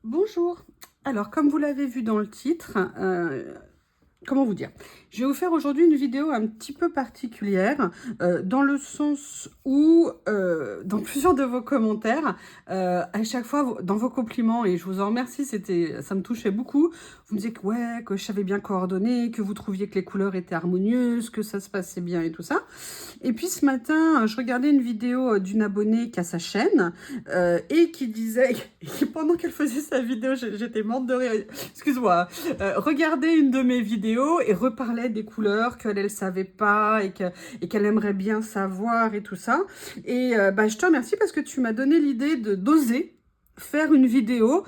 Bonjour. Alors, comme vous l'avez vu dans le titre, comment vous dire? Je vais vous faire aujourd'hui une vidéo un petit peu particulière, dans le sens où, dans plusieurs de vos commentaires, à chaque fois, dans vos compliments, et je vous en remercie, ça me touchait beaucoup. Vous me disiez que ouais, que je savais bien coordonner, que vous trouviez que les couleurs étaient harmonieuses, que ça se passait bien et tout ça. Et puis ce matin, je regardais une vidéo d'une abonnée qui a sa chaîne et qui disait, et pendant qu'elle faisait sa vidéo, j'étais morte de rire, excuse-moi, regardait une de mes vidéos et reparlait des couleurs qu'elle ne savait pas et qu'elle aimerait bien savoir et tout ça. Et je te remercie parce que tu m'as donné l'idée d'oser faire une vidéo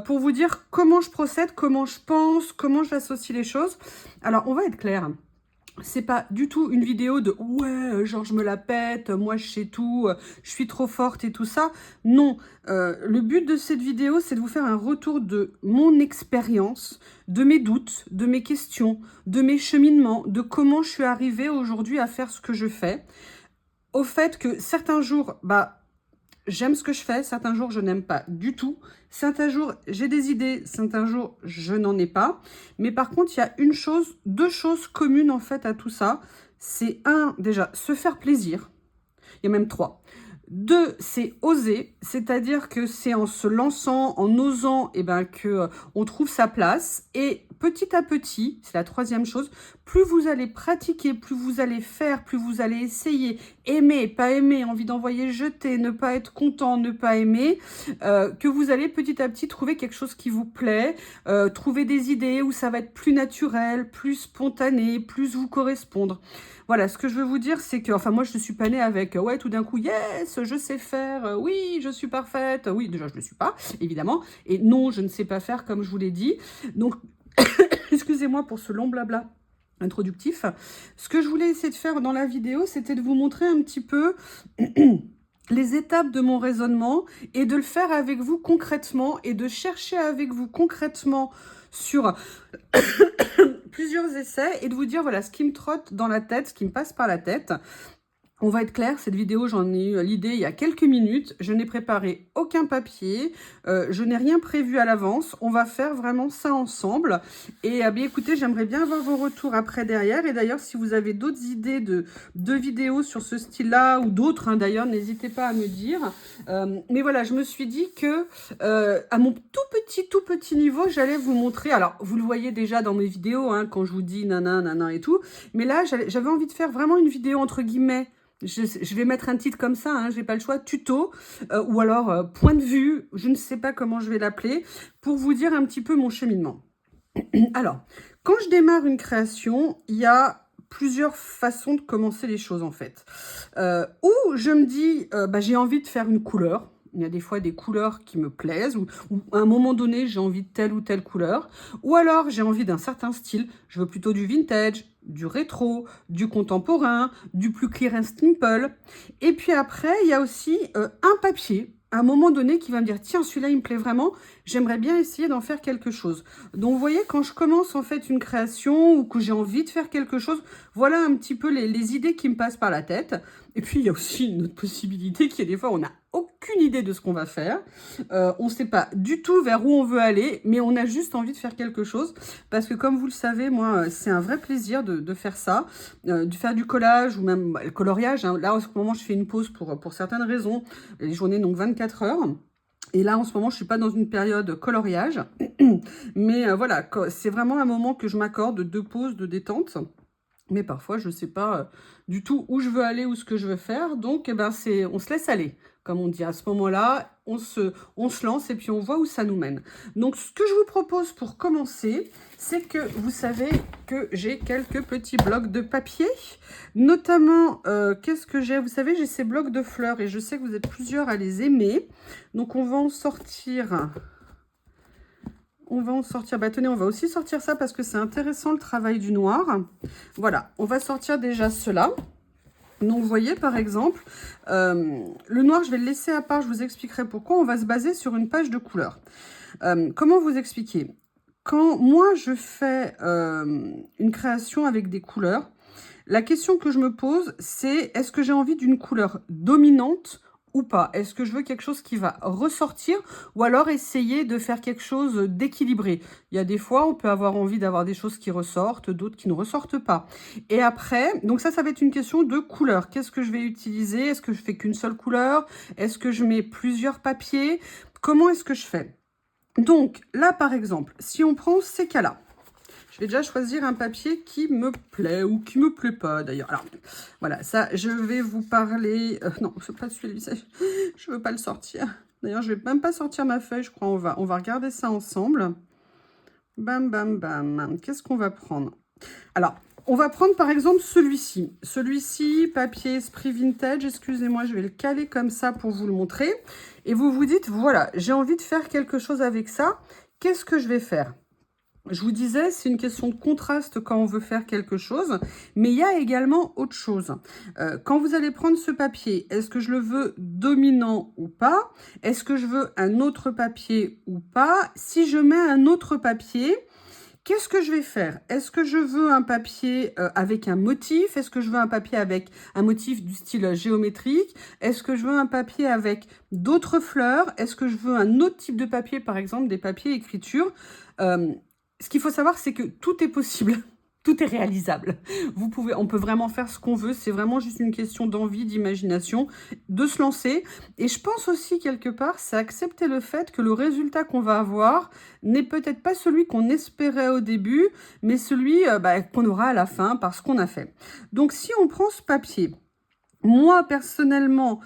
pour vous dire comment je procède, comment je pense, comment j'associe les choses. Alors, on va être clair. C'est pas du tout une vidéo de ouais, genre je me la pète, moi je sais tout, je suis trop forte et tout ça. Non, le but de cette vidéo, c'est de vous faire un retour de mon expérience, de mes doutes, de mes questions, de mes cheminements, de comment je suis arrivée aujourd'hui à faire ce que je fais. Au fait que certains jours, j'aime ce que je fais, certains jours je n'aime pas du tout, certains jours j'ai des idées, certains jours je n'en ai pas. Mais par contre, il y a deux choses communes en fait à tout ça. C'est déjà, se faire plaisir. Il y a même trois. Deux, c'est oser, c'est-à-dire que c'est en se lançant, en osant, que on trouve sa place. Et petit à petit, c'est la troisième chose, plus vous allez pratiquer, plus vous allez faire, plus vous allez essayer, aimer, pas aimer, envie d'envoyer jeter, ne pas être content, ne pas aimer, que vous allez petit à petit trouver quelque chose qui vous plaît, trouver des idées où ça va être plus naturel, plus spontané, plus vous correspondre. Voilà, ce que je veux vous dire, c'est que, enfin, moi, je ne suis pas née avec, ouais, tout d'un coup, yes, je sais faire, oui, je suis parfaite. Oui, déjà, je ne le suis pas, évidemment. Et non, je ne sais pas faire, comme je vous l'ai dit. Donc, excusez-moi pour ce long blabla introductif. Ce que je voulais essayer de faire dans la vidéo, c'était de vous montrer un petit peu les étapes de mon raisonnement et de le faire avec vous concrètement et de chercher avec vous concrètement sur plusieurs essais et de vous dire voilà ce qui me trotte dans la tête, ce qui me passe par la tête. On va être clair, cette vidéo, j'en ai eu l'idée il y a quelques minutes. Je n'ai préparé aucun papier. Je n'ai rien prévu à l'avance. On va faire vraiment ça ensemble. Et bien écoutez, j'aimerais bien avoir vos retours après derrière. Et d'ailleurs, si vous avez d'autres idées de vidéos sur ce style-là ou d'autres, d'ailleurs, n'hésitez pas à me dire. Mais voilà, je me suis dit que à mon tout petit niveau, j'allais vous montrer. Alors, vous le voyez déjà dans mes vidéos, quand je vous dis nana et tout. Mais là, j'avais envie de faire vraiment une vidéo entre guillemets. Je vais mettre un titre comme ça, j'ai pas le choix, tuto, ou alors point de vue, je ne sais pas comment je vais l'appeler, pour vous dire un petit peu mon cheminement. Alors, quand je démarre une création, il y a plusieurs façons de commencer les choses en fait. Ou je me dis, j'ai envie de faire une couleur. Il y a des fois des couleurs qui me plaisent, ou à un moment donné, j'ai envie de telle ou telle couleur. Ou alors, j'ai envie d'un certain style. Je veux plutôt du vintage, du rétro, du contemporain, du plus clear and simple. Et puis après, il y a aussi un papier, à un moment donné, qui va me dire, tiens, celui-là, il me plaît vraiment, j'aimerais bien essayer d'en faire quelque chose. Donc, vous voyez, quand je commence en fait une création ou que j'ai envie de faire quelque chose, voilà un petit peu les idées qui me passent par la tête. Et puis, il y a aussi une autre possibilité qui est des fois, on n'a aucune idée de ce qu'on va faire. On ne sait pas du tout vers où on veut aller, mais on a juste envie de faire quelque chose. Parce que comme vous le savez, moi, c'est un vrai plaisir de faire ça, de faire du collage ou même le coloriage. Là, en ce moment, je fais une pause pour certaines raisons. Les journées, donc 24 heures. Et là, en ce moment, je ne suis pas dans une période coloriage. Mais voilà, c'est vraiment un moment que je m'accorde de pause, de détente. Mais parfois, je ne sais pas du tout où je veux aller ou ce que je veux faire. Donc, on se laisse aller. Comme on dit à ce moment-là, on se lance et puis on voit où ça nous mène. Donc, ce que je vous propose pour commencer, c'est que vous savez que j'ai quelques petits blocs de papier. Notamment, qu'est-ce que j'ai? Vous savez, j'ai ces blocs de fleurs et je sais que vous êtes plusieurs à les aimer. Donc, on va en sortir... tenez, on va aussi sortir ça parce que c'est intéressant le travail du noir. Voilà, on va sortir déjà cela. Donc, vous voyez, par exemple, le noir, je vais le laisser à part. Je vous expliquerai pourquoi. On va se baser sur une page de couleurs. Comment vous expliquer? Quand moi, je fais une création avec des couleurs, la question que je me pose, c'est est-ce que j'ai envie d'une couleur dominante ou pas? Est-ce que je veux quelque chose qui va ressortir ou alors essayer de faire quelque chose d'équilibré? Il y a des fois, on peut avoir envie d'avoir des choses qui ressortent, d'autres qui ne ressortent pas. Et après, donc ça va être une question de couleur. Qu'est-ce que je vais utiliser? Est-ce que je fais qu'une seule couleur? Est-ce que je mets plusieurs papiers? Comment est-ce que je fais? Donc là, par exemple, si on prend ces cas-là, je vais déjà choisir un papier qui me plaît ou qui me plaît pas d'ailleurs. Alors, voilà, ça, je vais vous parler... non, c'est pas celui-là, je veux pas le sortir. D'ailleurs, je vais même pas sortir ma feuille, je crois. On va regarder ça ensemble. Bam, bam, bam. Qu'est-ce qu'on va prendre? Alors, on va prendre par exemple celui-ci. Celui-ci, papier Esprit Vintage. Excusez-moi, je vais le caler comme ça pour vous le montrer. Et vous vous dites, voilà, j'ai envie de faire quelque chose avec ça. Qu'est-ce que je vais faire? Je vous disais, c'est une question de contraste quand on veut faire quelque chose, mais il y a également autre chose. Quand vous allez prendre ce papier, est-ce que je le veux dominant ou pas? Est-ce que je veux un autre papier ou pas? Si je mets un autre papier, qu'est-ce que je vais faire? Est-ce que je veux un papier avec un motif? Est-ce que je veux un papier avec un motif du style géométrique? Est-ce que je veux un papier avec d'autres fleurs? Est-ce que je veux un autre type de papier, par exemple des papiers écriture? Ce qu'il faut savoir, c'est que tout est possible. Tout est réalisable. On peut vraiment faire ce qu'on veut. C'est vraiment juste une question d'envie, d'imagination, de se lancer. Et je pense aussi, quelque part, c'est accepter le fait que le résultat qu'on va avoir n'est peut-être pas celui qu'on espérait au début, mais celui qu'on aura à la fin parce qu'on a fait. Donc, si on prend ce papier, moi, personnellement,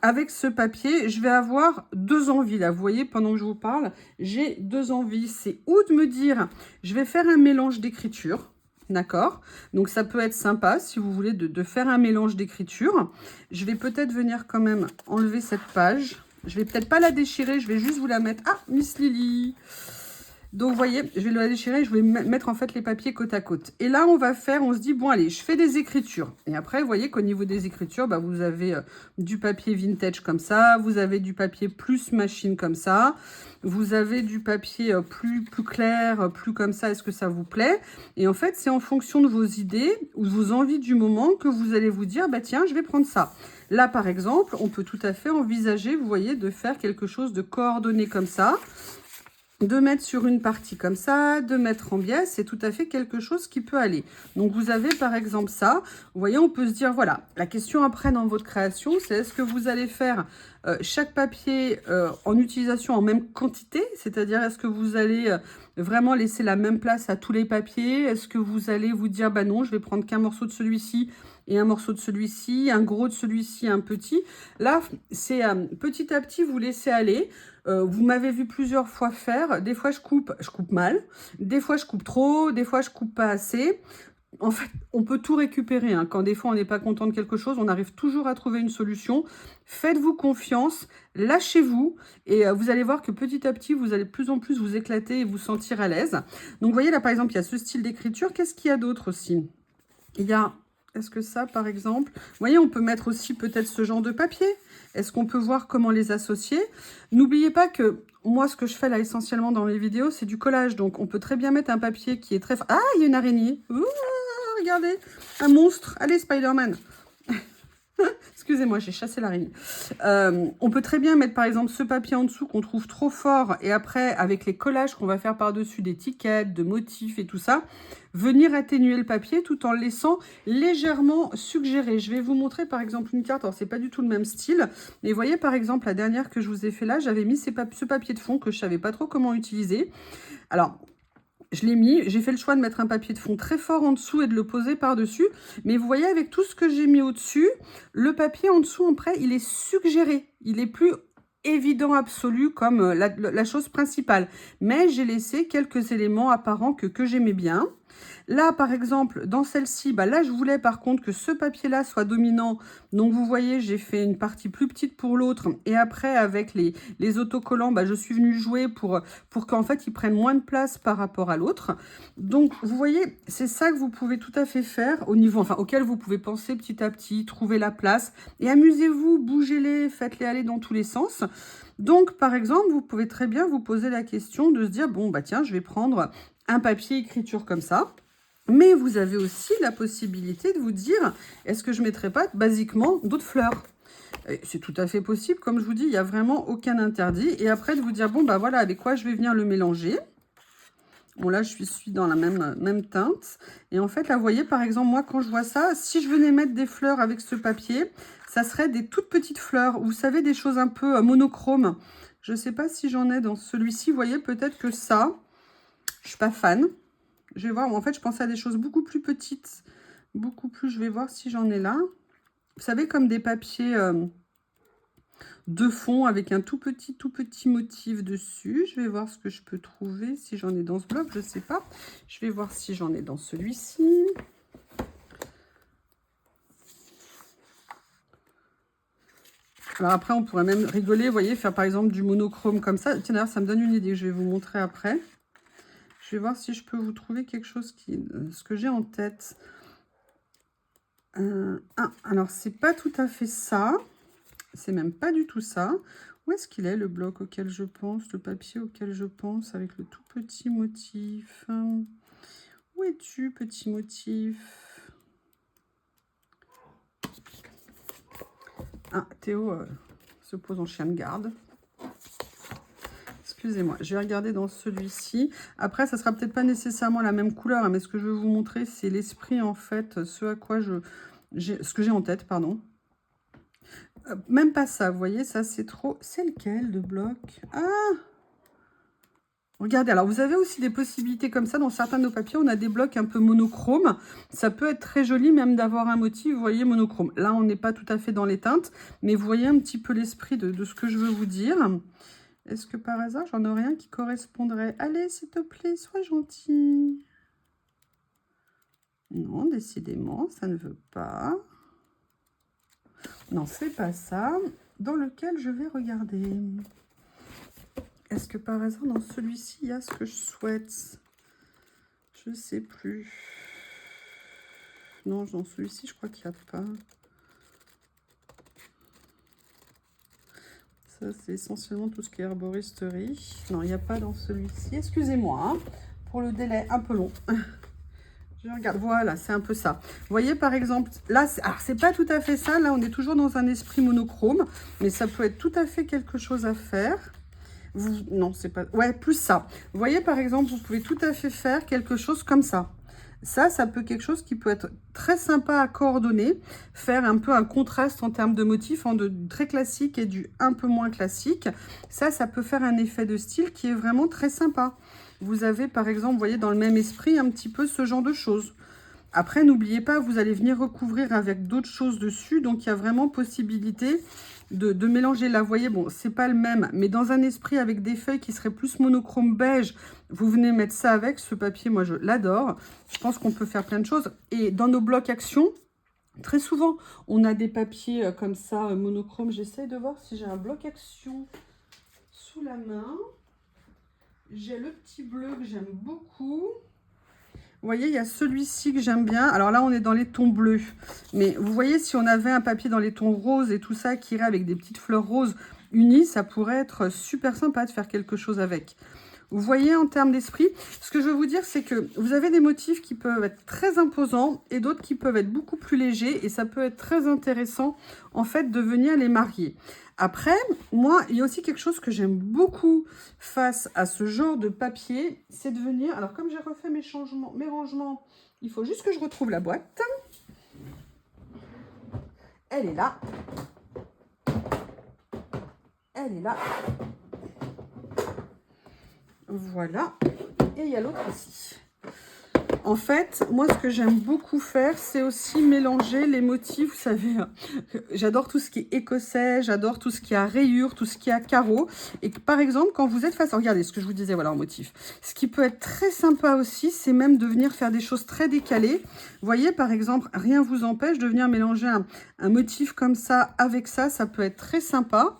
avec ce papier, je vais avoir deux envies là. Vous voyez, pendant que je vous parle, j'ai deux envies. C'est ou de me dire, je vais faire un mélange d'écriture, d'accord? Donc ça peut être sympa si vous voulez de faire un mélange d'écriture. Je vais peut-être venir quand même enlever cette page. Je vais peut-être pas la déchirer, je vais juste vous la mettre. Ah, Miss Lily! Donc, vous voyez, je vais la déchirer, je vais mettre en fait les papiers côte à côte. Et là, on se dit, bon, allez, je fais des écritures. Et après, vous voyez qu'au niveau des écritures, vous avez du papier vintage comme ça, vous avez du papier plus machine comme ça, vous avez du papier plus clair, plus comme ça, est-ce que ça vous plaît? Et en fait, c'est en fonction de vos idées ou de vos envies du moment que vous allez vous dire, tiens, je vais prendre ça. Là, par exemple, on peut tout à fait envisager, vous voyez, de faire quelque chose de coordonné comme ça. De mettre sur une partie comme ça, de mettre en biais, c'est tout à fait quelque chose qui peut aller. Donc, vous avez par exemple ça. Vous voyez, on peut se dire, voilà, la question après dans votre création, c'est est-ce que vous allez faire chaque papier en utilisation en même quantité? C'est-à-dire, est-ce que vous allez vraiment laisser la même place à tous les papiers? Est-ce que vous allez vous dire, bah non, je vais prendre qu'un morceau de celui-ci et un morceau de celui-ci, un gros de celui-ci, un petit? Là, c'est petit à petit, vous laissez aller. Vous m'avez vu plusieurs fois faire. Des fois, je coupe mal. Des fois, je coupe trop. Des fois, je coupe pas assez. En fait, on peut tout récupérer. Hein. Quand des fois, on n'est pas content de quelque chose, on arrive toujours à trouver une solution. Faites-vous confiance, lâchez-vous. Et vous allez voir que petit à petit, vous allez de plus en plus vous éclater et vous sentir à l'aise. Donc, vous voyez, là, par exemple, il y a ce style d'écriture. Qu'est-ce qu'il y a d'autre aussi? Il y a... Est-ce que ça, par exemple... Vous voyez, on peut mettre aussi peut-être ce genre de papier. Est-ce qu'on peut voir comment les associer? N'oubliez pas que moi, ce que je fais là essentiellement dans mes vidéos, c'est du collage. Donc, on peut très bien mettre un papier qui est très... Ah, il y a une araignée. Ouh, regardez, un monstre. Allez, Spider-Man. Excusez-moi, j'ai chassé l'araignée. On peut très bien mettre par exemple ce papier en dessous qu'on trouve trop fort et après avec les collages qu'on va faire par-dessus d'étiquettes, de motifs et tout ça, venir atténuer le papier tout en le laissant légèrement suggéré. Je vais vous montrer par exemple une carte, alors c'est pas du tout le même style, mais vous voyez par exemple la dernière que je vous ai fait là, j'avais mis ce papier de fond que je savais pas trop comment utiliser. Alors, je l'ai mis, j'ai fait le choix de mettre un papier de fond très fort en dessous et de le poser par-dessus. Mais vous voyez, avec tout ce que j'ai mis au-dessus, le papier en dessous, après, il est suggéré. Il est plus évident absolu comme la chose principale. Mais j'ai laissé quelques éléments apparents que j'aimais bien. Là, par exemple, dans celle-ci, là, je voulais par contre que ce papier-là soit dominant. Donc, vous voyez, j'ai fait une partie plus petite pour l'autre. Et après, avec les autocollants, je suis venue jouer pour qu'en fait, ils prennent moins de place par rapport à l'autre. Donc, vous voyez, c'est ça que vous pouvez tout à fait faire au niveau, auquel vous pouvez penser petit à petit, trouver la place. Et amusez-vous, bougez-les, faites-les aller dans tous les sens. Donc, par exemple, vous pouvez très bien vous poser la question de se dire, bon, tiens, je vais prendre un papier écriture comme ça. Mais vous avez aussi la possibilité de vous dire, est-ce que je ne mettrais pas basiquement d'autres fleurs? C'est tout à fait possible. Comme je vous dis, il n'y a vraiment aucun interdit. Et après, de vous dire, bon, bah voilà, avec quoi je vais venir le mélanger. Bon, là, je suis dans la même teinte. Et en fait, là, vous voyez, par exemple, moi, quand je vois ça, si je venais mettre des fleurs avec ce papier, ça serait des toutes petites fleurs. Vous savez, des choses un peu monochromes. Je ne sais pas si j'en ai dans celui-ci. Vous voyez, peut-être que ça, je ne suis pas fan. Je vais voir. En fait, je pensais à des choses beaucoup plus petites. Beaucoup plus. Je vais voir si j'en ai là. Vous savez, comme des papiers... de fond avec un tout petit motif dessus. Je vais voir ce que je peux trouver, si j'en ai dans ce bloc, je ne sais pas. Je vais voir si j'en ai dans celui-ci. Alors après, on pourrait même rigoler, vous voyez, faire par exemple du monochrome comme ça. Tiens, d'ailleurs, ça me donne une idée, je vais vous montrer après. Je vais voir si je peux vous trouver quelque chose qui, ce que j'ai en tête. Alors, c'est pas tout à fait ça. C'est même pas du tout ça. Où est-ce qu'il est, le bloc auquel je pense, le papier auquel je pense, avec le tout petit motif? Où es-tu, petit motif? Ah, Théo se pose en chien de garde. Excusez-moi, je vais regarder dans celui-ci. Après, ça sera peut-être pas nécessairement la même couleur, hein, mais ce que je vais vous montrer, c'est l'esprit, en fait, ce à quoi ce que j'ai en tête, pardon. Même pas ça, vous voyez, ça c'est trop... C'est lequel de bloc? Ah! Regardez, alors vous avez aussi des possibilités comme ça. Dans certains de nos papiers, on a des blocs un peu monochromes. Ça peut être très joli même d'avoir un motif, vous voyez, monochrome. Là, on n'est pas tout à fait dans les teintes, mais vous voyez un petit peu l'esprit de ce que je veux vous dire. Est-ce que par hasard, j'en aurais un qui correspondrait? Allez, s'il te plaît, sois gentil. Non, décidément, ça ne veut pas. Non, c'est pas ça. Dans lequel je vais regarder. Est-ce que par hasard, dans celui-ci, il y a ce que je souhaite? Je ne sais plus. Non, dans celui-ci, je crois qu'il n'y a pas. Ça, c'est essentiellement tout ce qui est herboristerie. Non, il n'y a pas dans celui-ci. Excusez-moi hein, pour le délai un peu long. Je regarde, voilà, c'est un peu ça. Vous voyez, par exemple, là, alors c'est pas tout à fait ça. Là, on est toujours dans un esprit monochrome, mais ça peut être tout à fait quelque chose à faire. Non, c'est pas... Ouais, plus ça. Vous voyez, par exemple, vous pouvez tout à fait faire quelque chose comme ça. Ça peut être quelque chose qui peut être très sympa à coordonner, faire un peu un contraste en termes de motifs, de très classique et du un peu moins classique. Ça peut faire un effet de style qui est vraiment très sympa. Vous avez, par exemple, vous voyez, dans le même esprit, un petit peu ce genre de choses. Après, n'oubliez pas, vous allez venir recouvrir avec d'autres choses dessus. Donc, il y a vraiment possibilité de mélanger. Là, vous voyez, bon, c'est pas le même, mais dans un esprit avec des feuilles qui seraient plus monochrome beige, vous venez mettre ça avec. Ce papier, moi, je l'adore. Je pense qu'on peut faire plein de choses. Et dans nos blocs action, très souvent, on a des papiers comme ça, monochrome. J'essaie de voir si j'ai un bloc action sous la main. J'ai le petit bleu que j'aime beaucoup. Vous voyez, il y a celui-ci que j'aime bien. Alors là, on est dans les tons bleus. Mais vous voyez, si on avait un papier dans les tons roses et tout ça, qui irait avec des petites fleurs roses unies, ça pourrait être super sympa de faire quelque chose avec. Vous voyez, en termes d'esprit, ce que je veux vous dire, c'est que vous avez des motifs qui peuvent être très imposants et d'autres qui peuvent être beaucoup plus légers. Et ça peut être très intéressant, en fait, de venir les marier. Après, moi, il y a aussi quelque chose que j'aime beaucoup face à ce genre de papier, c'est de venir... Alors, comme j'ai refait mes rangements, il faut juste que je retrouve la boîte. Elle est là. Elle est là. Voilà. Et il y a l'autre ici. En fait, moi, ce que j'aime beaucoup faire, c'est aussi mélanger les motifs. Vous savez, j'adore tout ce qui est écossais, j'adore tout ce qui a rayures, tout ce qui a carreaux. Et par exemple, quand vous êtes face... Regardez ce que je vous disais, voilà, en motif. Ce qui peut être très sympa aussi, c'est même de venir faire des choses très décalées. Vous voyez, par exemple, rien ne vous empêche de venir mélanger un motif comme ça avec ça. Ça peut être très sympa.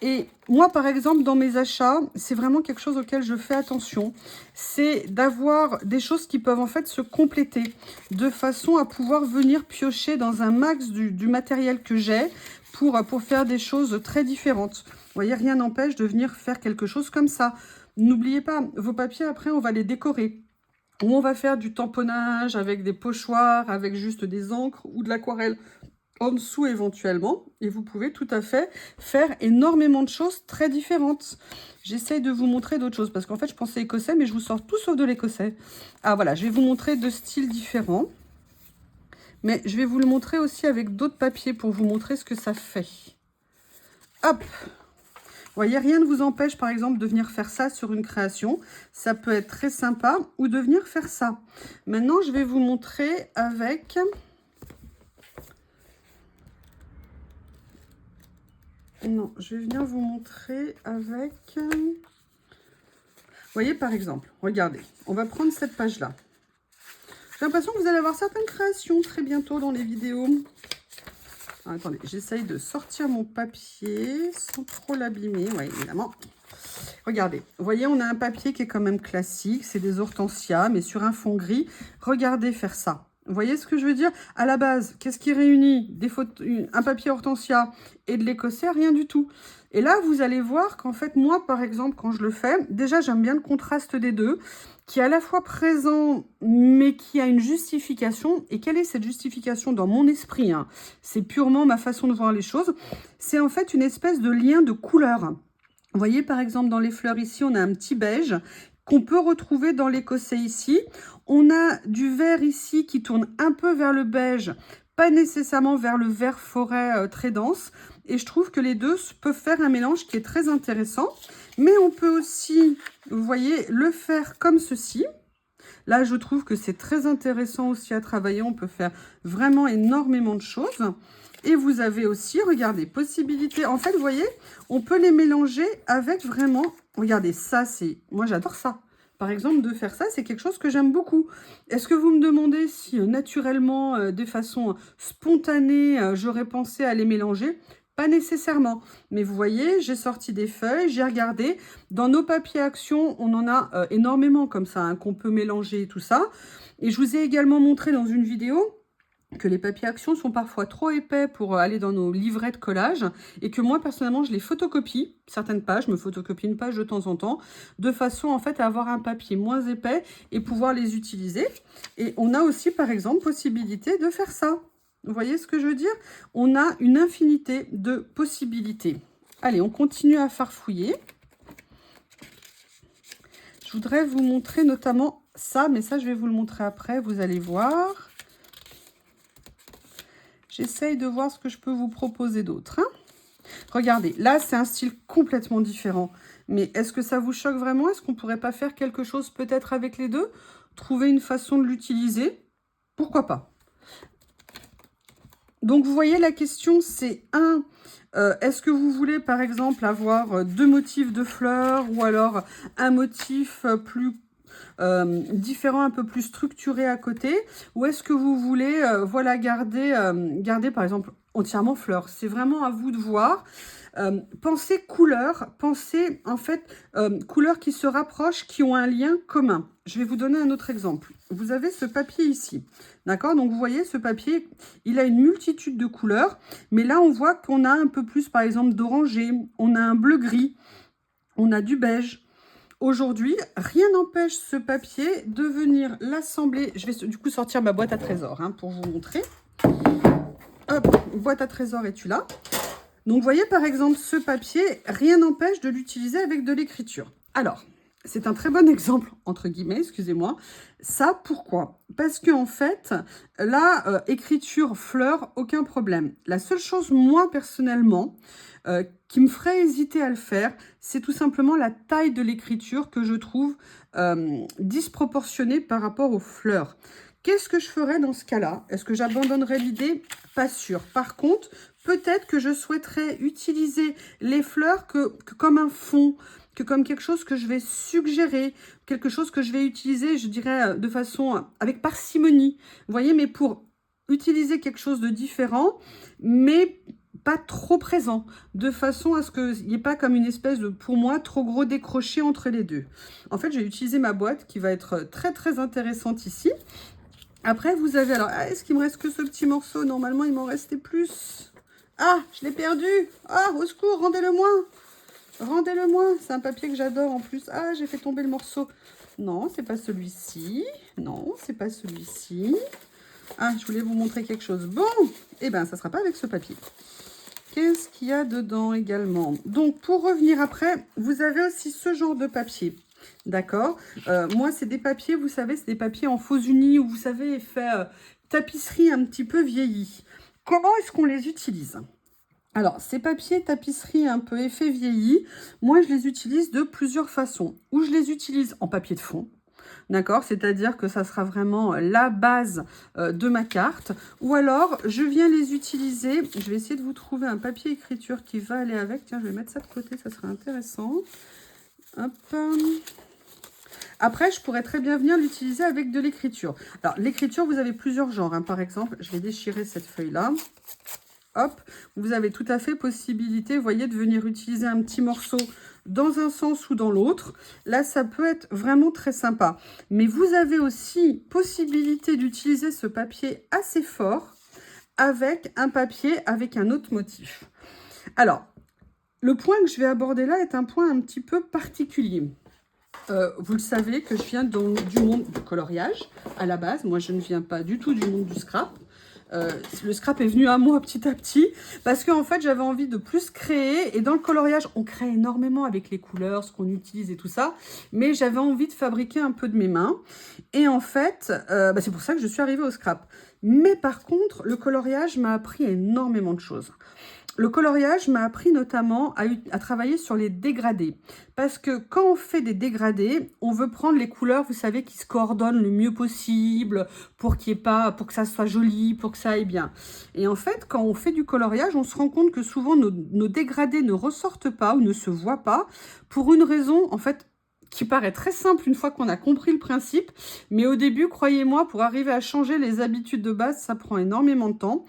Et moi, par exemple, dans mes achats, c'est vraiment quelque chose auquel je fais attention. C'est d'avoir des choses qui peuvent en fait se compléter de façon à pouvoir venir piocher dans un max du matériel que j'ai pour faire des choses très différentes. Vous voyez, rien n'empêche de venir faire quelque chose comme ça. N'oubliez pas, vos papiers, après, on va les décorer. Ou on va faire du tamponnage avec des pochoirs, avec juste des encres ou de l'aquarelle. en dessous éventuellement. Et vous pouvez tout à fait faire énormément de choses très différentes. J'essaye de vous montrer d'autres choses parce qu'en fait, je pensais écossais, mais je vous sors tout sauf de l'écossais. Ah voilà, je vais vous montrer deux styles différents. Mais je vais vous le montrer aussi avec d'autres papiers pour vous montrer ce que ça fait. Hop! Vous voyez, rien ne vous empêche, par exemple, de venir faire ça sur une création. Ça peut être très sympa ou de venir faire ça. Maintenant, je vais vous montrer avec... Non, je vais venir vous montrer avec... Vous voyez, par exemple, regardez, on va prendre cette page-là. J'ai l'impression que vous allez avoir certaines créations très bientôt dans les vidéos. Alors, attendez, j'essaye de sortir mon papier sans trop l'abîmer. Oui, évidemment. Regardez, vous voyez, on a un papier qui est quand même classique. C'est des hortensias, mais sur un fond gris. Regardez faire ça. Vous voyez ce que je veux dire? À la base, qu'est-ce qui réunit un papier hortensia et de l'écossais? Rien du tout. Et là, vous allez voir qu'en fait, moi, par exemple, quand je le fais, déjà, j'aime bien le contraste des deux, qui est à la fois présent, mais qui a une justification. Et quelle est cette justification dans mon esprit, hein? C'est purement ma façon de voir les choses. C'est en fait une espèce de lien de couleur. Vous voyez, par exemple, dans les fleurs ici, on a un petit beige qu'on peut retrouver dans l'écossais ici. On a du vert ici qui tourne un peu vers le beige, pas nécessairement vers le vert forêt très dense. Et je trouve que les deux peuvent faire un mélange qui est très intéressant. Mais on peut aussi, vous voyez, le faire comme ceci. Là, je trouve que c'est très intéressant aussi à travailler. On peut faire vraiment énormément de choses. Et vous avez aussi, regardez, possibilité. En fait, vous voyez, on peut les mélanger avec vraiment... Regardez, ça, c'est... Moi, j'adore ça. Par exemple, de faire ça, c'est quelque chose que j'aime beaucoup. Est-ce que vous me demandez si naturellement, de façon spontanée, j'aurais pensé à les mélanger? Pas nécessairement. Mais vous voyez, j'ai sorti des feuilles, j'ai regardé. Dans nos papiers actions, on en a énormément comme ça, hein, qu'on peut mélanger et tout ça. Et je vous ai également montré dans une vidéo que les papiers actions sont parfois trop épais pour aller dans nos livrets de collage et que moi personnellement je les photocopie, certaines pages, je me photocopie une page de temps en temps, de façon en fait à avoir un papier moins épais et pouvoir les utiliser. Et on a aussi par exemple possibilité de faire ça. Vous voyez ce que je veux dire? On a une infinité de possibilités. Allez, on continue à farfouiller. Je voudrais vous montrer notamment ça, mais ça je vais vous le montrer après, vous allez voir. J'essaye de voir ce que je peux vous proposer d'autre. Hein. Regardez, là, c'est un style complètement différent. Mais est-ce que ça vous choque vraiment? Est-ce qu'on ne pourrait pas faire quelque chose peut-être avec les deux? Trouver une façon de l'utiliser? Pourquoi pas? Donc, vous voyez, la question, c'est est-ce que vous voulez, par exemple, avoir deux motifs de fleurs ou alors un motif plus différent, un peu plus structuré à côté, ou est-ce que vous voulez voilà, garder par exemple entièrement fleurs? C'est vraiment à vous de voir. Pensez couleurs, pensez en fait couleurs qui se rapprochent, qui ont un lien commun. Je vais vous donner un autre exemple. Vous avez ce papier ici, d'accord? Donc vous voyez, ce papier, il a une multitude de couleurs, mais là on voit qu'on a un peu plus par exemple d'orangé, on a un bleu-gris, on a du beige. Aujourd'hui, rien n'empêche ce papier de venir l'assembler. Je vais du coup sortir ma boîte à trésors hein, pour vous montrer. Hop, boîte à trésors, es-tu là? Donc, vous voyez, par exemple, ce papier, rien n'empêche de l'utiliser avec de l'écriture. Alors, c'est un très bon exemple, entre guillemets, excusez-moi. Ça, pourquoi? Parce qu'en fait, là, écriture, fleur, aucun problème. La seule chose, moi, personnellement, qui me ferait hésiter à le faire, c'est tout simplement la taille de l'écriture que je trouve disproportionnée par rapport aux fleurs. Qu'est-ce que je ferais dans ce cas-là? Est-ce que j'abandonnerais l'idée? Pas sûr. Par contre, peut-être que je souhaiterais utiliser les fleurs que comme un fond, que comme quelque chose que je vais suggérer, quelque chose que je vais utiliser, je dirais, de façon avec parcimonie. Vous voyez, mais pour utiliser quelque chose de différent, mais pas trop présent, de façon à ce qu'il n'y ait pas comme une espèce de, pour moi, trop gros décroché entre les deux. En fait, j'ai utilisé ma boîte qui va être très, très intéressante ici. Après, vous avez... Alors, est-ce qu'il me reste que ce petit morceau? Normalement, il m'en restait plus. Ah, je l'ai perdu. Ah, au secours, rendez-le-moi. Rendez-le-moi. C'est un papier que j'adore en plus. Ah, j'ai fait tomber le morceau. Non, c'est pas celui-ci. Non, c'est pas celui-ci. Ah, je voulais vous montrer quelque chose. Bon, eh bien, ça ne sera pas avec ce papier. Qu'est-ce qu'il y a dedans également? Donc, pour revenir après, vous avez aussi ce genre de papier. D'accord. Moi, c'est des papiers, vous savez, c'est des papiers en faux uni où vous savez, fait tapisserie un petit peu vieillie. Comment est-ce qu'on les utilise? Alors, ces papiers tapisserie un peu effet vieilli, moi, je les utilise de plusieurs façons. Ou je les utilise en papier de fond. D'accord, c'est-à-dire que ça sera vraiment la base de ma carte. Ou alors, je viens les utiliser. Je vais essayer de vous trouver un papier écriture qui va aller avec. Tiens, je vais mettre ça de côté, ça sera intéressant. Hop. Après, je pourrais très bien venir l'utiliser avec de l'écriture. Alors, l'écriture, vous avez plusieurs genres. Hein. Par exemple, je vais déchirer cette feuille-là. Hop, vous avez tout à fait possibilité, vous voyez, de venir utiliser un petit morceau dans un sens ou dans l'autre. Là, ça peut être vraiment très sympa. Mais vous avez aussi possibilité d'utiliser ce papier assez fort avec un papier avec un autre motif. Alors, le point que je vais aborder là est un point un petit peu particulier. Vous le savez que je viens du monde du coloriage à la base. Moi, je ne viens pas du tout du monde du scrap. Le scrap est venu à moi petit à petit parce qu'en fait j'avais envie de plus créer, et dans le coloriage on crée énormément avec les couleurs, ce qu'on utilise et tout ça, mais j'avais envie de fabriquer un peu de mes mains, et en fait c'est pour ça que je suis arrivée au scrap. Mais par contre le coloriage m'a appris énormément de choses. Le coloriage m'a appris notamment à travailler sur les dégradés. Parce que quand on fait des dégradés, on veut prendre les couleurs, vous savez, qui se coordonnent le mieux possible pour qu'il y ait pas, pour que ça soit joli, pour que ça aille bien. Et en fait, quand on fait du coloriage, on se rend compte que souvent nos dégradés ne ressortent pas ou ne se voient pas pour une raison, en fait, qui paraît très simple une fois qu'on a compris le principe. Mais au début, croyez-moi, pour arriver à changer les habitudes de base, ça prend énormément de temps.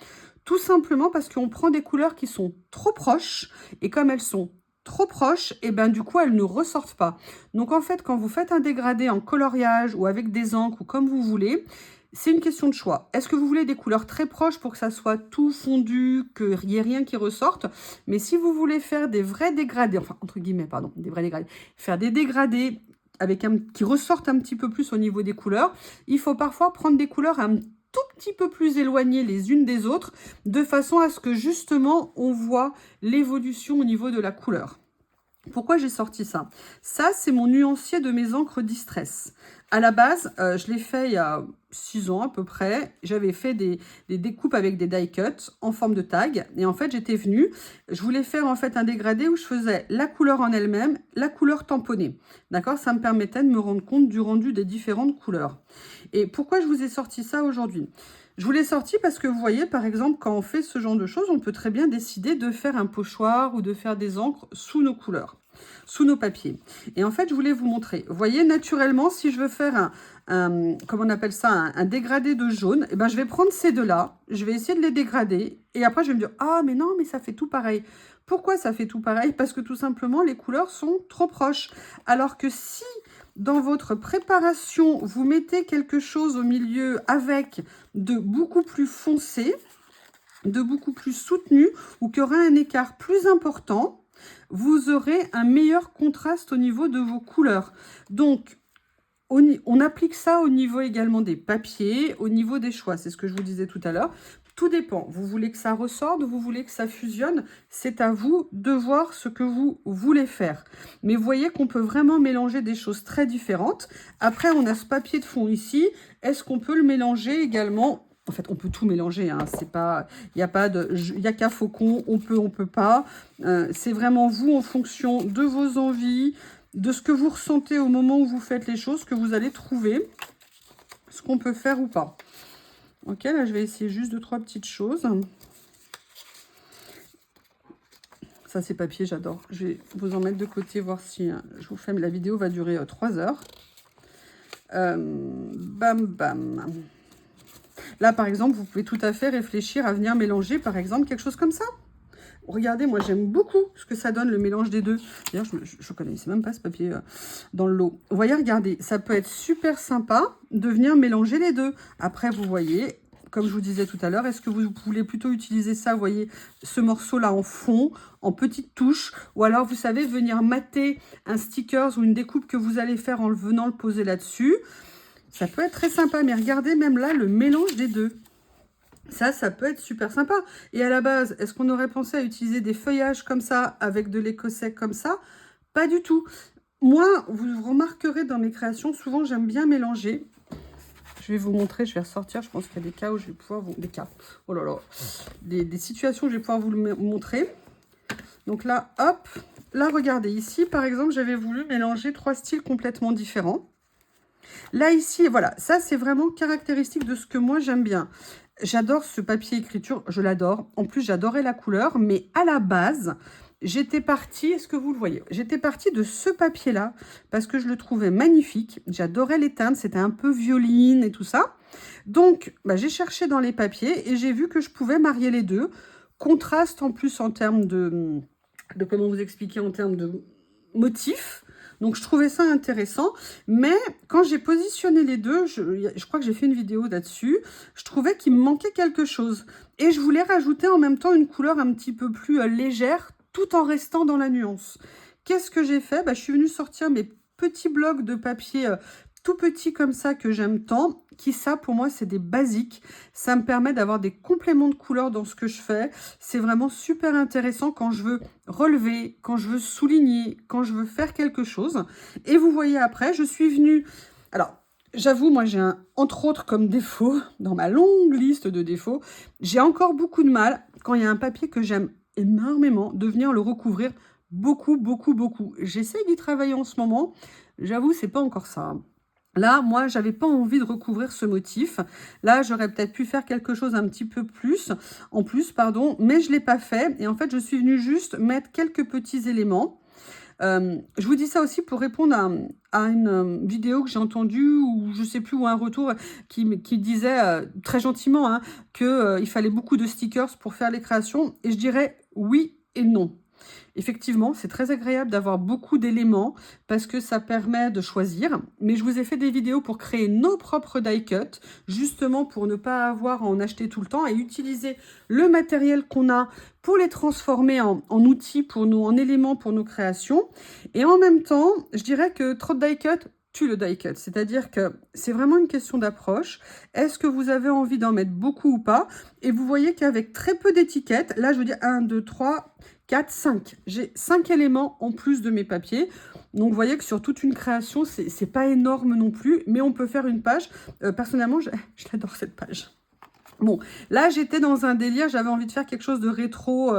Tout simplement parce qu'on prend des couleurs qui sont trop proches, et comme elles sont trop proches, et ben du coup elles ne ressortent pas. Donc en fait, quand vous faites un dégradé en coloriage ou avec des encres ou comme vous voulez, c'est une question de choix. Est-ce que vous voulez des couleurs très proches pour que ça soit tout fondu, qu'il n'y ait rien qui ressorte? Mais si vous voulez faire des vrais dégradés, enfin entre guillemets, pardon, des vrais dégradés, faire des dégradés avec qui ressortent un petit peu plus au niveau des couleurs, il faut parfois prendre des couleurs un tout petit peu plus éloignées les unes des autres, de façon à ce que justement on voit l'évolution au niveau de la couleur. Pourquoi j'ai sorti ça? Ça, c'est mon nuancier de mes encres Distress. À la base, je l'ai fait il y a 6 ans à peu près. J'avais fait des découpes avec des die cuts en forme de tag. Et en fait, j'étais venue, je voulais faire en fait un dégradé où je faisais la couleur en elle-même, la couleur tamponnée. D'accord? Ça me permettait de me rendre compte du rendu des différentes couleurs. Et pourquoi je vous ai sorti ça aujourd'hui? Je vous l'ai sorti parce que vous voyez, par exemple, quand on fait ce genre de choses, on peut très bien décider de faire un pochoir ou de faire des encres sous nos couleurs, sous nos papiers. Et en fait, je voulais vous montrer. Vous voyez, naturellement, si je veux faire comment on appelle ça, un dégradé de jaune, eh ben, je vais prendre ces deux-là, je vais essayer de les dégrader, et après, je vais me dire, ah, mais non, mais ça fait tout pareil. Pourquoi ça fait tout pareil? Parce que tout simplement, les couleurs sont trop proches. Alors que si dans votre préparation, vous mettez quelque chose au milieu avec de beaucoup plus foncé, de beaucoup plus soutenu, ou qui aura un écart plus important, vous aurez un meilleur contraste au niveau de vos couleurs. Donc, on applique ça au niveau également des papiers, au niveau des choix. C'est ce que je vous disais tout à l'heure. Tout dépend. Vous voulez que ça ressorte, vous voulez que ça fusionne. C'est à vous de voir ce que vous voulez faire. Mais vous voyez qu'on peut vraiment mélanger des choses très différentes. Après, on a ce papier de fond ici. Est-ce qu'on peut le mélanger également? En fait, on peut tout mélanger. Hein. C'est pas, il n'y a pas de, il y a qu'à faucon. On peut pas. C'est vraiment vous en fonction de vos envies, de ce que vous ressentez au moment où vous faites les choses, que vous allez trouver ce qu'on peut faire ou pas. Ok, là, je vais essayer juste 2-3 petites choses. Ça, c'est papier, j'adore. Je vais vous en mettre de côté, voir si je vous fais... La vidéo va durer 3 heures. Bam, bam. Là, par exemple, vous pouvez tout à fait réfléchir à venir mélanger, par exemple, quelque chose comme ça. Regardez, moi, j'aime beaucoup ce que ça donne, le mélange des deux. D'ailleurs, je ne connaissais même pas ce papier dans le lot. Vous voyez, regardez, ça peut être super sympa de venir mélanger les deux. Après, vous voyez, comme je vous disais tout à l'heure, est-ce que vous voulez plutôt utiliser ça, vous voyez, ce morceau-là en fond, en petites touches, ou alors, vous savez, venir mater un stickers ou une découpe que vous allez faire en venant le poser là-dessus. Ça peut être très sympa, mais regardez même là le mélange des deux. Ça peut être super sympa. Et à la base, est-ce qu'on aurait pensé à utiliser des feuillages comme ça, avec de l'écossais comme ça? Pas du tout. Moi, vous remarquerez dans mes créations, souvent j'aime bien mélanger. Je vais vous montrer, je vais ressortir. Je pense qu'il y a des cas où je vais pouvoir vous... Des cas, oh là là. Des situations où je vais pouvoir vous le montrer. Donc là, hop. Là, regardez, ici, par exemple, j'avais voulu mélanger 3 styles complètement différents. Là, ici, voilà, ça, c'est vraiment caractéristique de ce que moi, j'aime bien. J'adore ce papier écriture, je l'adore. En plus, j'adorais la couleur, mais à la base, j'étais partie, est-ce que vous le voyez? J'étais partie de ce papier-là, parce que je le trouvais magnifique. J'adorais les teintes, c'était un peu violine et tout ça. Donc, bah, j'ai cherché dans les papiers et j'ai vu que je pouvais marier les deux. Contraste en plus en termes de comment vous expliquer, en termes de motifs. Donc, je trouvais ça intéressant. Mais quand j'ai positionné les deux, je crois que j'ai fait une vidéo là-dessus, je trouvais qu'il me manquait quelque chose. Et je voulais rajouter en même temps une couleur un petit peu plus légère, tout en restant dans la nuance. Qu'est-ce que j'ai fait? Bah, je suis venue sortir mes petits blocs de papier tout petits comme ça que j'aime tant, qui ça pour moi c'est des basiques. Ça me permet d'avoir des compléments de couleurs dans ce que je fais. C'est vraiment super intéressant quand je veux relever, quand je veux souligner, quand je veux faire quelque chose. Et vous voyez après, je suis venue... Alors, j'avoue, moi j'ai entre autres comme défaut, dans ma longue liste de défauts, j'ai encore beaucoup de mal, quand il y a un papier que j'aime énormément, de venir le recouvrir beaucoup, beaucoup, beaucoup. J'essaye d'y travailler en ce moment. J'avoue, c'est pas encore ça. Là, moi, j'avais pas envie de recouvrir ce motif. Là, j'aurais peut-être pu faire quelque chose un petit peu plus, en plus, pardon, mais je l'ai pas fait. Et en fait, je suis venue juste mettre quelques petits éléments. Je vous dis ça aussi pour répondre à une vidéo que j'ai entendue, ou je sais plus, ou un retour qui disait très gentiment hein, qu'il fallait beaucoup de stickers pour faire les créations. Et je dirais oui et non. Effectivement, c'est très agréable d'avoir beaucoup d'éléments parce que ça permet de choisir. Mais je vous ai fait des vidéos pour créer nos propres die cuts, justement pour ne pas avoir à en acheter tout le temps et utiliser le matériel qu'on a pour les transformer en outils, en éléments pour nos créations. Et en même temps, je dirais que trop de die cut tue le die cut. C'est-à-dire que c'est vraiment une question d'approche. Est-ce que vous avez envie d'en mettre beaucoup ou pas? Et vous voyez qu'avec très peu d'étiquettes, là je veux dire 1, 2, 3... 4, 5. J'ai 5 éléments en plus de mes papiers. Donc, vous voyez que sur toute une création, c'est pas énorme non plus, mais on peut faire une page. Personnellement, je l'adore cette page. Bon, là, j'étais dans un délire, j'avais envie de faire quelque chose de rétro,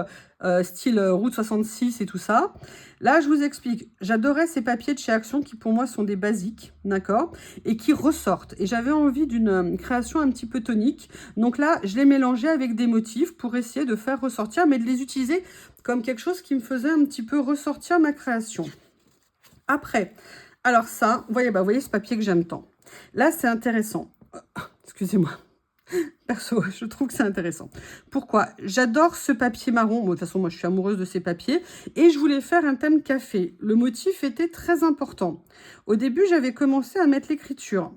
style Route 66 et tout ça. Là, je vous explique, j'adorais ces papiers de chez Action qui, pour moi, sont des basiques, d'accord? Et qui ressortent. Et j'avais envie d'une création un petit peu tonique. Donc là, je les mélangeais avec des motifs pour essayer de faire ressortir, mais de les utiliser comme quelque chose qui me faisait un petit peu ressortir ma création. Après, alors ça, vous voyez ce papier que j'aime tant. Là, c'est intéressant. Excusez-moi. Perso, je trouve que c'est intéressant. Pourquoi? J'adore ce papier marron. Bon, de toute façon, moi, je suis amoureuse de ces papiers. Et je voulais faire un thème café. Le motif était très important. Au début, j'avais commencé à mettre l'écriture.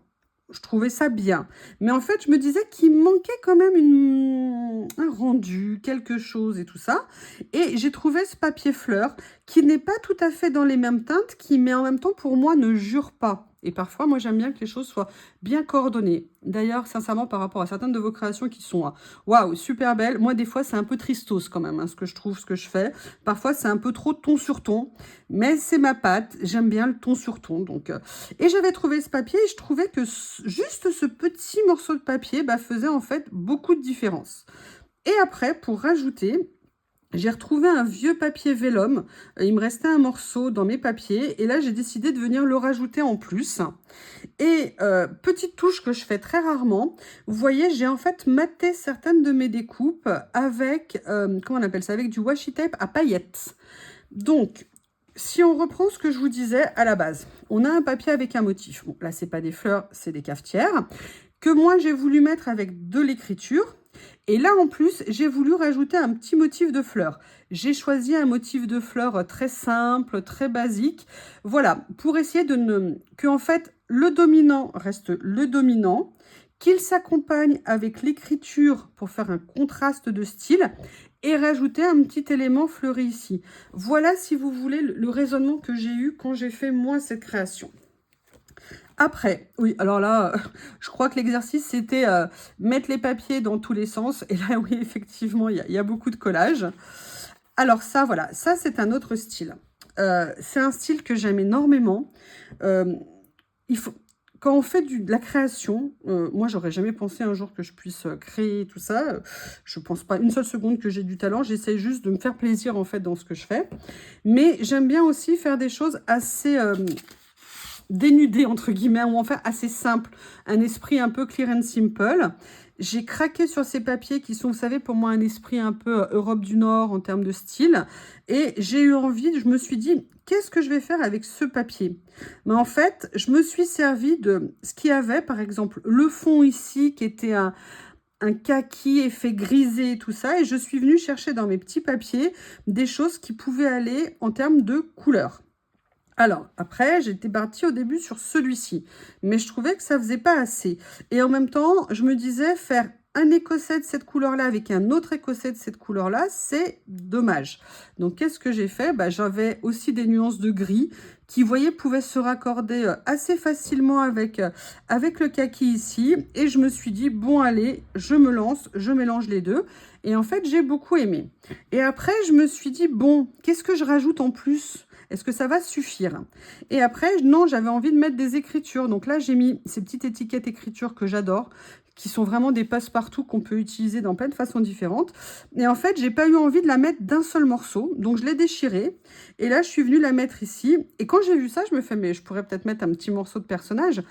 Je trouvais ça bien. Mais en fait, je me disais qu'il manquait quand même un rendu, quelque chose et tout ça. Et j'ai trouvé ce papier fleur qui n'est pas tout à fait dans les mêmes teintes, qui, mais en même temps, pour moi, ne jure pas. Et parfois, moi, j'aime bien que les choses soient bien coordonnées. D'ailleurs, sincèrement, par rapport à certaines de vos créations qui sont waouh, super belles, moi, des fois, c'est un peu tristos quand même, hein, ce que je trouve, ce que je fais. Parfois, c'est un peu trop ton sur ton, mais c'est ma patte. J'aime bien le ton sur ton. Donc, et j'avais trouvé ce papier et je trouvais que juste ce petit morceau de papier faisait en fait beaucoup de différence. Et après, pour rajouter, j'ai retrouvé un vieux papier vélum. Il me restait un morceau dans mes papiers. Et là, j'ai décidé de venir le rajouter en plus. Et petite touche que je fais très rarement. Vous voyez, j'ai en fait maté certaines de mes découpes avec, comment on appelle ça? Avec du washi tape à paillettes. Donc, si on reprend ce que je vous disais à la base, on a un papier avec un motif. Bon, là, c'est pas des fleurs, c'est des cafetières. Que moi, j'ai voulu mettre avec de l'écriture. Et là, en plus, j'ai voulu rajouter un petit motif de fleurs. J'ai choisi un motif de fleurs très simple, très basique. Voilà, pour essayer que en fait, le dominant reste le dominant, qu'il s'accompagne avec l'écriture pour faire un contraste de style et rajouter un petit élément fleuri ici. Voilà, si vous voulez, le raisonnement que j'ai eu quand j'ai fait moi cette création. Après, oui, alors là, je crois que l'exercice, c'était mettre les papiers dans tous les sens. Et là, oui, effectivement, il y a beaucoup de collage. Alors ça, voilà, ça, c'est un autre style. C'est un style que j'aime énormément. Euh, il faut... Quand on fait de la création, moi, j'aurais jamais pensé un jour que je puisse créer tout ça. Je pense pas une seule seconde que j'ai du talent. J'essaie juste de me faire plaisir, en fait, dans ce que je fais. Mais j'aime bien aussi faire des choses assez dénudées, entre guillemets, ou enfin assez simples. Un esprit un peu clear and simple. J'ai craqué sur ces papiers qui sont, vous savez, pour moi, un esprit un peu Europe du Nord en termes de style. Et j'ai eu envie, je me suis dit, qu'est-ce que je vais faire avec ce papier? Mais en fait, je me suis servi de ce qu'il y avait, par exemple, le fond ici, qui était un kaki effet grisé et tout ça. Et je suis venue chercher dans mes petits papiers des choses qui pouvaient aller en termes de couleurs. Alors, après, j'étais partie au début sur celui-ci, mais je trouvais que ça faisait pas assez. Et en même temps, je me disais, faire un écossais de cette couleur-là avec un autre écossais de cette couleur-là, c'est dommage. Donc, qu'est-ce que j'ai fait? Bah, j'avais aussi des nuances de gris qui, vous voyez, pouvaient se raccorder assez facilement avec le kaki ici. Et je me suis dit, bon, allez, je me lance, je mélange les deux. Et en fait, j'ai beaucoup aimé. Et après, je me suis dit, bon, qu'est-ce que je rajoute en plus? Est-ce que ça va suffire? Et après, non, j'avais envie de mettre des écritures. Donc là, j'ai mis ces petites étiquettes écritures que j'adore, qui sont vraiment des passe-partout qu'on peut utiliser dans plein de façons différentes. Et en fait, j'ai pas eu envie de la mettre d'un seul morceau. Donc, je l'ai déchirée. Et là, je suis venue la mettre ici. Et quand j'ai vu ça, je me fais, mais je pourrais peut-être mettre un petit morceau de personnage.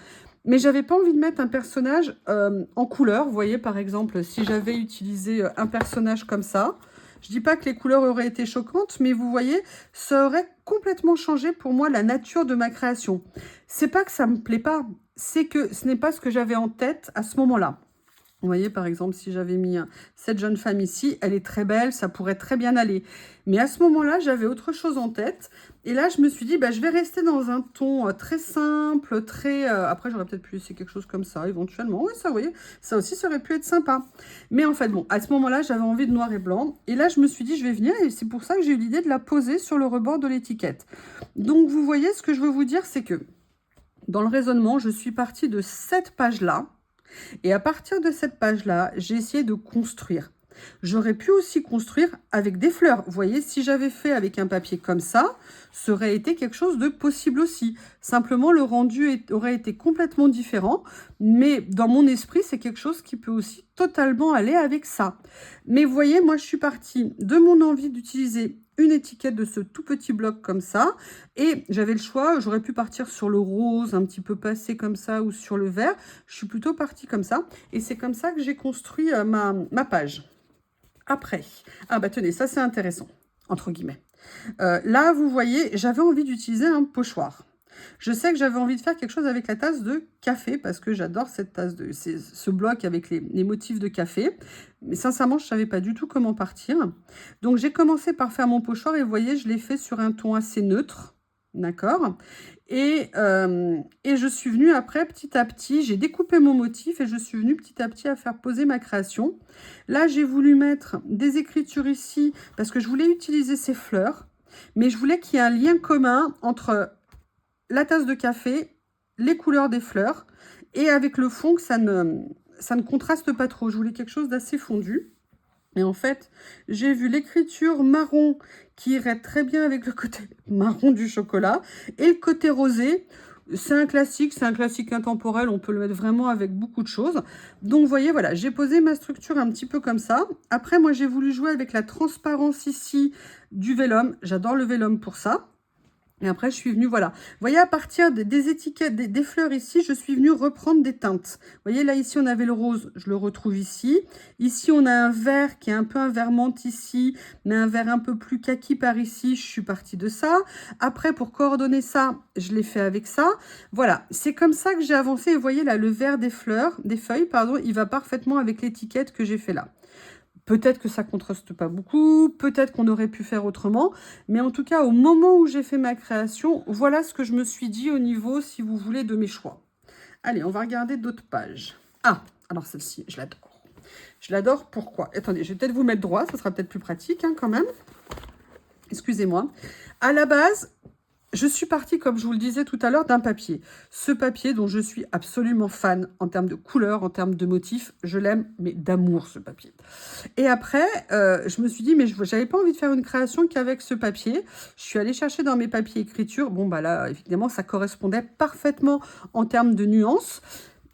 Mais j'avais pas envie de mettre un personnage en couleur. Vous voyez, par exemple, si j'avais utilisé un personnage comme ça, je dis pas que les couleurs auraient été choquantes, mais vous voyez, ça aurait complètement changé pour moi la nature de ma création. C'est pas que ça me plaît pas, c'est que ce n'est pas ce que j'avais en tête à ce moment-là. Vous voyez, par exemple, si j'avais mis cette jeune femme ici, elle est très belle, ça pourrait très bien aller. Mais à ce moment-là, j'avais autre chose en tête. Et là, je me suis dit, bah, je vais rester dans un ton très simple, très... après, j'aurais peut-être pu essayer quelque chose comme ça, éventuellement. Oui, ça, vous voyez, ça aussi, ça aurait pu être sympa. Mais en fait, bon, à ce moment-là, j'avais envie de noir et blanc. Et là, je me suis dit, je vais venir. Et c'est pour ça que j'ai eu l'idée de la poser sur le rebord de l'étiquette. Donc, vous voyez, ce que je veux vous dire, c'est que dans le raisonnement, je suis partie de cette page-là. Et à partir de cette page-là, j'ai essayé de construire. J'aurais pu aussi construire avec des fleurs. Vous voyez, si j'avais fait avec un papier comme ça, ça aurait été quelque chose de possible aussi. Simplement, le rendu aurait été complètement différent. Mais dans mon esprit, c'est quelque chose qui peut aussi totalement aller avec ça. Mais vous voyez, moi, je suis partie de mon envie d'utiliser une étiquette de ce tout petit bloc comme ça. Et j'avais le choix, j'aurais pu partir sur le rose, un petit peu passé comme ça, ou sur le vert. Je suis plutôt partie comme ça. Et c'est comme ça que j'ai construit ma page. Après, ah bah tenez, ça c'est intéressant, entre guillemets. Là, vous voyez, j'avais envie d'utiliser un pochoir. Je sais que j'avais envie de faire quelque chose avec la tasse de café, parce que j'adore cette tasse ce bloc avec les motifs de café. Mais sincèrement, je ne savais pas du tout comment partir. Donc, j'ai commencé par faire mon pochoir, et vous voyez, je l'ai fait sur un ton assez neutre. D'accord? Et je suis venue après, petit à petit, j'ai découpé mon motif et je suis venue petit à petit à faire poser ma création. Là, j'ai voulu mettre des écritures ici parce que je voulais utiliser ces fleurs, mais je voulais qu'il y ait un lien commun entre la tasse de café, les couleurs des fleurs et avec le fond que ça ne contraste pas trop. Je voulais quelque chose d'assez fondu. Et en fait, j'ai vu l'écriture marron qui irait très bien avec le côté marron du chocolat. Et le côté rosé, c'est un classique intemporel. On peut le mettre vraiment avec beaucoup de choses. Donc, vous voyez, voilà, j'ai posé ma structure un petit peu comme ça. Après, moi, j'ai voulu jouer avec la transparence ici du vélum. J'adore le vélum pour ça. Et après, je suis venue, voilà. Vous voyez, à partir des étiquettes, des fleurs ici, je suis venue reprendre des teintes. Vous voyez, là, ici, on avait le rose, je le retrouve ici. Ici, on a un vert qui est un peu un vert menthe ici, mais un vert un peu plus kaki par ici. Je suis partie de ça. Après, pour coordonner ça, je l'ai fait avec ça. Voilà, c'est comme ça que j'ai avancé. Et vous voyez, là, le vert des fleurs, des feuilles, pardon, il va parfaitement avec l'étiquette que j'ai fait là. Peut-être que ça contraste pas beaucoup, peut-être qu'on aurait pu faire autrement, mais en tout cas, au moment où j'ai fait ma création, voilà ce que je me suis dit au niveau, si vous voulez, de mes choix. Allez, on va regarder d'autres pages. Ah, alors celle-ci, je l'adore. Je l'adore, pourquoi? Attendez, je vais peut-être vous mettre droit, ça sera peut-être plus pratique quand même. Excusez-moi. À la base, je suis partie, comme je vous le disais tout à l'heure, d'un papier. Ce papier dont je suis absolument fan en termes de couleur, en termes de motifs, je l'aime, mais d'amour, ce papier. Et après, je me suis dit, mais je n'avais pas envie de faire une création qu'avec ce papier. Je suis allée chercher dans mes papiers écriture. Bon, bah là, évidemment, ça correspondait parfaitement en termes de nuances.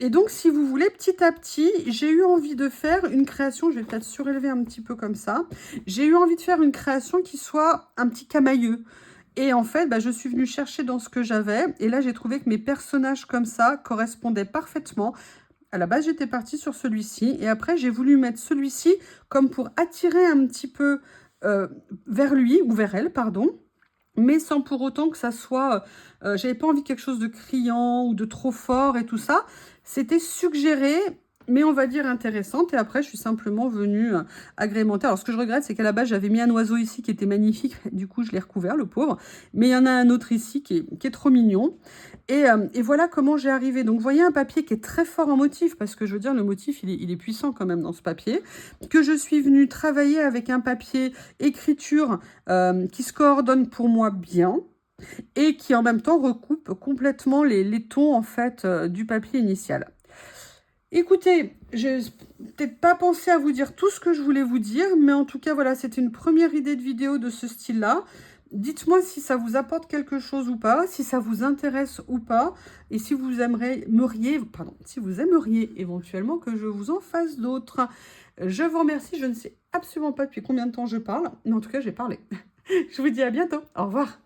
Et donc, si vous voulez, petit à petit, j'ai eu envie de faire une création, je vais peut-être surélever un petit peu comme ça. J'ai eu envie de faire une création qui soit un petit camailleux. Et en fait, bah, je suis venue chercher dans ce que j'avais. Et là, j'ai trouvé que mes personnages comme ça correspondaient parfaitement. À la base, j'étais partie sur celui-ci. Et après, j'ai voulu mettre celui-ci comme pour attirer un petit peu vers lui, ou vers elle, pardon. Mais sans pour autant que ça soit... j'avais pas envie de quelque chose de criant ou de trop fort et tout ça. C'était suggéré, mais on va dire intéressante. Et après, je suis simplement venue agrémenter. Alors, ce que je regrette, c'est qu'à la base, j'avais mis un oiseau ici qui était magnifique. Du coup, je l'ai recouvert, le pauvre. Mais il y en a un autre ici qui est trop mignon. Et voilà comment j'ai arrivé. Donc, vous voyez un papier qui est très fort en motif, parce que je veux dire, le motif, il est puissant quand même dans ce papier, que je suis venue travailler avec un papier écriture qui se coordonne pour moi bien, et qui en même temps recoupe complètement les tons en fait du papier initial. Écoutez, je n'ai peut-être pas pensé à vous dire tout ce que je voulais vous dire, mais en tout cas, voilà, c'était une première idée de vidéo de ce style-là. Dites-moi si ça vous apporte quelque chose ou pas, si ça vous intéresse ou pas, et si vous aimeriez éventuellement que je vous en fasse d'autres. Je vous remercie, je ne sais absolument pas depuis combien de temps je parle, mais en tout cas, j'ai parlé. Je vous dis à bientôt, au revoir.